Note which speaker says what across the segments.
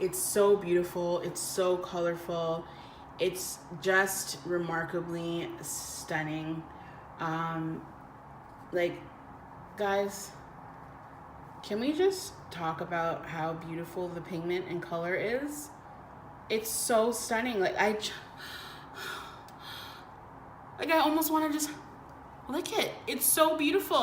Speaker 1: It's so beautiful. It's so colorful. It's just remarkably stunning. Like, guys, can we just talk about how beautiful the pigment and color is? It's so stunning. Like, I almost want to just lick it. It's so beautiful.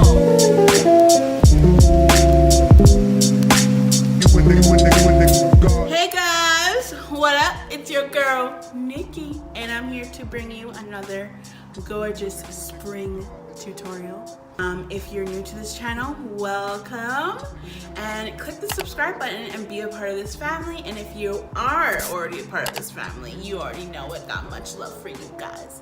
Speaker 1: Hey guys, what up? It's your girl, Nikki, and I'm here to bring you another gorgeous spring tutorial. If you're new to this channel, welcome, and click the subscribe button and be a part of this family. And if you are already a part of this family, you already know it. Got much love for you guys.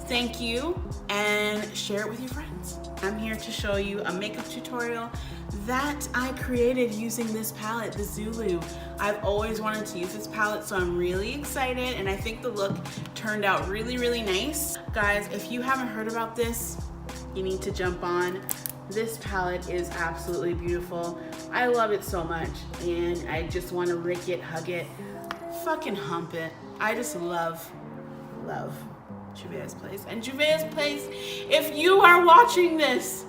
Speaker 1: Thank you, and share it with your friends. I'm here to show you a makeup tutorial that I created using this palette, the Zulu. I've always wanted to use this palette, so I'm really excited, and I think the look turned out really, really nice. Guys, if you haven't heard about this, you need to jump on. This palette is absolutely beautiful. I love it so much, and I just want to lick it, hug it, fucking hump it. I just love Juvia'S place. And Juvia'S place, if you are watching this,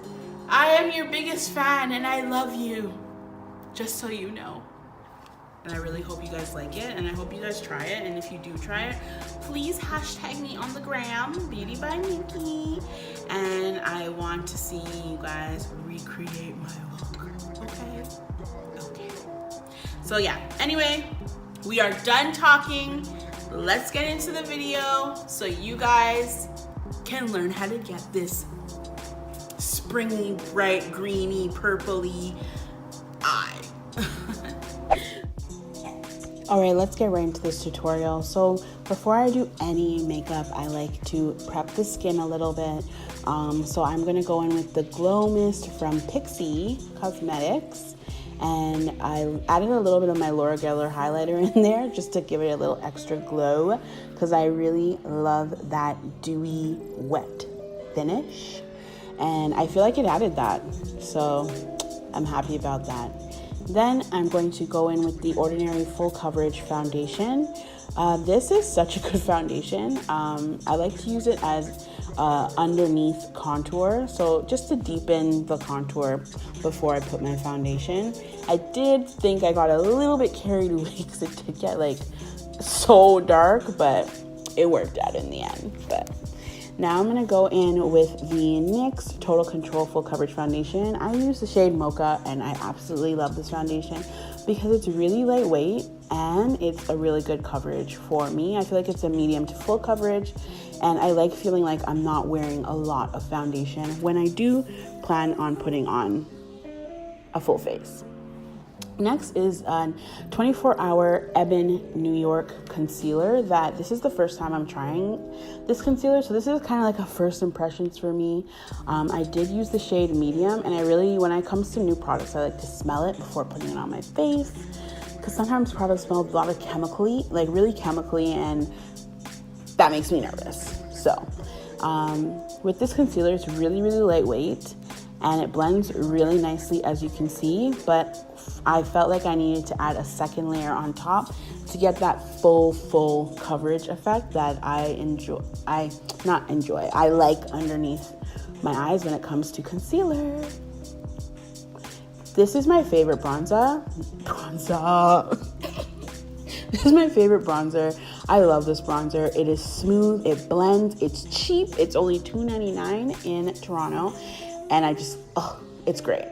Speaker 1: I am your biggest fan and I love you, just so you know. And I really hope you guys like it, and I hope you guys try it. And if you do try it, please hashtag me on the gram, BeautyByNikki, and I want to see you guys recreate my look. Okay. So yeah, anyway, we are done talking. Let's get into the video so you guys can learn how to get this springy, bright, greeny, purpley eye. All right, let's get right into this tutorial. So before I do any makeup, I like to prep the skin a little bit. So I'm gonna go in with the Glow Mist from Pixi Cosmetics. And I added a little bit of my Laura Geller highlighter in there just to give it a little extra glow, because I really love that dewy, wet finish. And I feel like it added that, so I'm happy about that. Then I'm going to go in with the Ordinary Full Coverage Foundation. This is such a good foundation. I like to use it as underneath contour, so just to deepen the contour before I put my foundation. I did think I got a little bit carried away because it did get like so dark, but it worked out in the end. But now I'm gonna go in with the NYX Total Control Full Coverage Foundation. I use the shade Mocha, and I absolutely love this foundation because it's really lightweight and it's a really good coverage for me. I feel like it's a medium to full coverage, and I like feeling like I'm not wearing a lot of foundation when I do plan on putting on a full face. Next is a 24-hour Ebin New York concealer. This is the first time I'm trying this concealer, so this is kind of like a first impressions for me. I did use the shade medium, and I really, when it comes to new products, I like to smell it before putting it on my face, because sometimes products smell a lot of chemically, like really chemically, and that makes me nervous. So with this concealer, it's really, really lightweight, and it blends really nicely, as you can see, but I felt like I needed to add a second layer on top to get that full coverage effect that I like underneath my eyes when it comes to concealer. This is my favorite bronzer. This is my favorite bronzer. I love this bronzer. It is smooth, it blends, it's cheap. It's only $2.99 in Toronto, and it's great.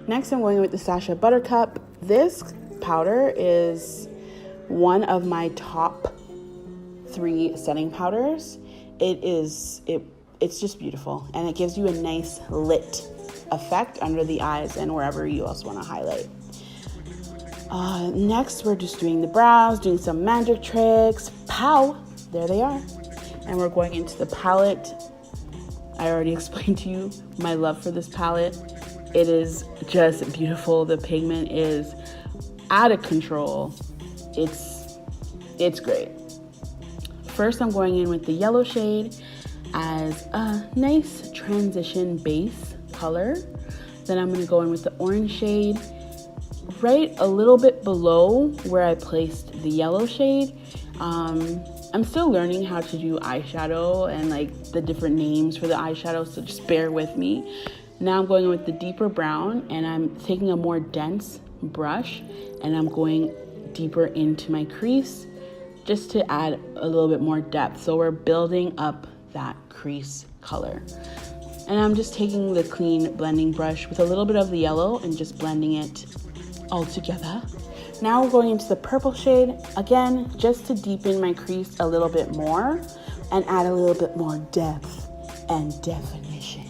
Speaker 1: Next, I'm going with the Sacha Buttercup. This powder is one of my top 3 setting powders. It's just beautiful, and it gives you a nice lit effect under the eyes and wherever you else want to highlight. Next, we're just doing the brows, doing some magic tricks. Pow! There they are. And we're going into the palette. I already explained to you my love for this palette. It is just beautiful. The pigment is out of control. It's great. First, I'm going in with the yellow shade as a nice transition base color. Then I'm going to go in with the orange shade right a little bit below where I placed the yellow shade. I'm still learning how to do eyeshadow and like the different names for the eyeshadow, so just bear with me. Now I'm going with the deeper brown, and I'm taking a more dense brush and I'm going deeper into my crease just to add a little bit more depth. So we're building up that crease color. And I'm just taking the clean blending brush with a little bit of the yellow and just blending it all together. Now we're going into the purple shade, again, just to deepen my crease a little bit more and add a little bit more depth and definition.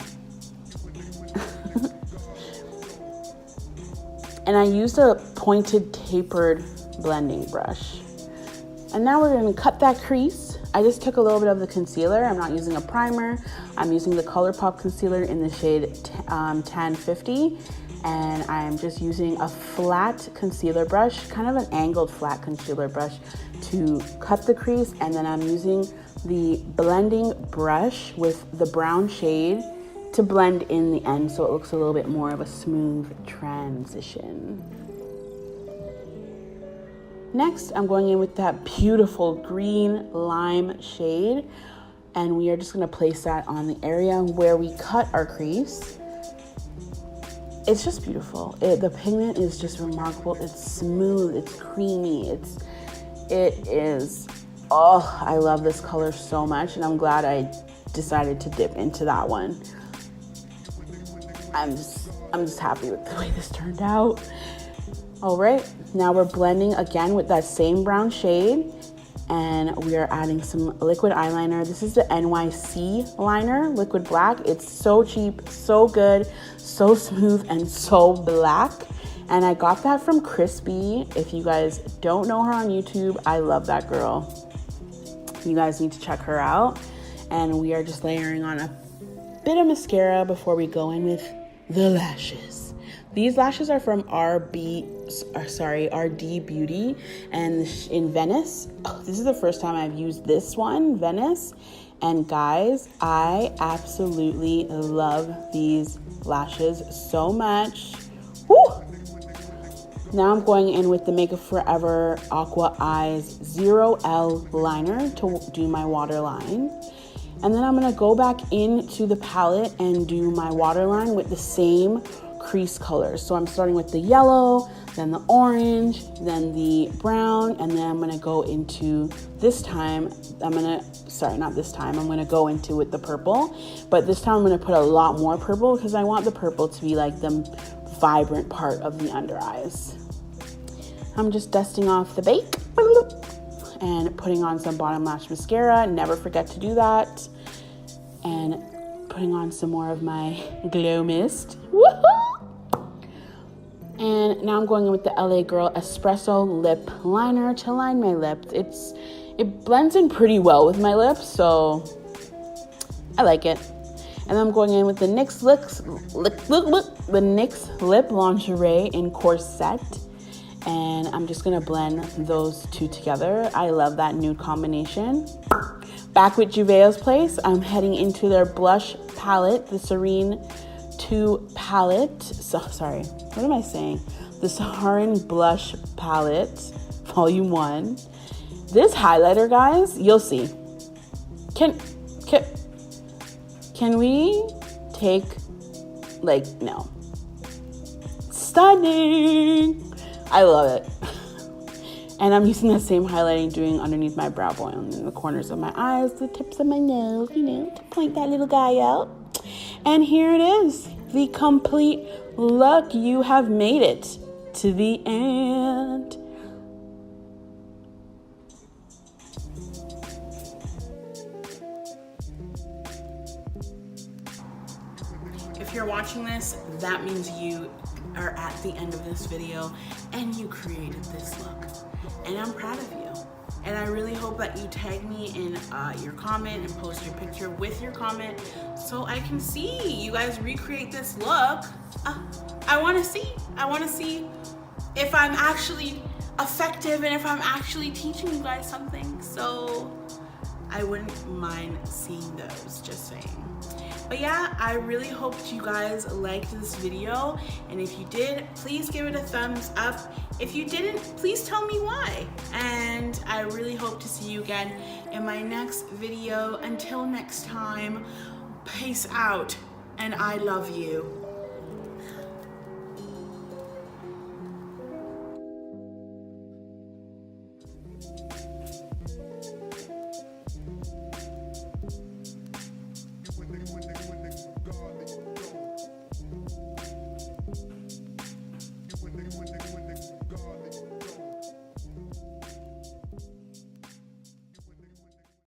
Speaker 1: And I used a pointed tapered blending brush. And now we're gonna cut that crease. I just took a little bit of the concealer. I'm not using a primer. I'm using the ColourPop concealer in the shade 1050. And I'm just using a flat concealer brush, kind of an angled flat concealer brush to cut the crease. And then I'm using the blending brush with the brown shade to blend in the end so it looks a little bit more of a smooth transition. Next, I'm going in with that beautiful green lime shade, and we are just gonna place that on the area where we cut our crease. It's just beautiful. The pigment is just remarkable. It's smooth, it's creamy, it is, oh, I love this color so much, and I'm glad I decided to dip into that one. I'm just happy with the way this turned out. All right, now we're blending again with that same brown shade, and we are adding some liquid eyeliner. This is the NYC liner, liquid black. It's so cheap, so good, so smooth, and so black. And I got that from Crispy. If you guys don't know her on YouTube, I love that girl. You guys need to check her out. And we are just layering on a bit of mascara before we go in with the lashes. These lashes are from RD Beauty and in Venice. Oh, this is the first time I've used this one, Venice. And guys, I absolutely love these lashes so much. Woo! Now I'm going in with the Make Up Forever Aqua Eyes 0L liner to do my waterline. And then I'm gonna go back into the palette and do my waterline with the same crease colors. So I'm starting with the yellow, then the orange, then the brown, and then I'm gonna go into this time, I'm gonna go into with the purple, but this time I'm gonna put a lot more purple because I want the purple to be like the vibrant part of the under eyes. I'm just dusting off the bake and putting on some bottom lash mascara. Never forget to do that. And putting on some more of my Glow Mist. Woohoo! And now I'm going in with the LA Girl Espresso Lip Liner to line my lips. It blends in pretty well with my lips, so I like it. And then I'm going in with the NYX Lip Lingerie in Corset. And I'm just gonna blend those two together. I love that nude combination. Back with Juvia'S place, I'm heading into their blush palette, the Serene 2 palette. So, sorry, what am I saying? The Saharan Blush Palette, Volume 1. This highlighter, guys, you'll see. Can we take, like, no. Stunning! I love it. And I'm using the same highlighting doing underneath my brow bone, in the corners of my eyes, the tips of my nose, you know, to point that little guy out. And here it is, the complete look. You have made it to the end. If you're watching this, that means you are at the end of this video and you created this look. And I'm proud of you. And I really hope that you tag me in your comment and post your picture with your comment so I can see you guys recreate this look. I wanna see if I'm actually effective and if I'm actually teaching you guys something. So I wouldn't mind seeing those, just saying. But yeah, I really hope you guys liked this video, and if you did, please give it a thumbs up. If you didn't, please tell me why. And I really hope to see you again in my next video. Until next time, peace out, and I love you.
Speaker 2: When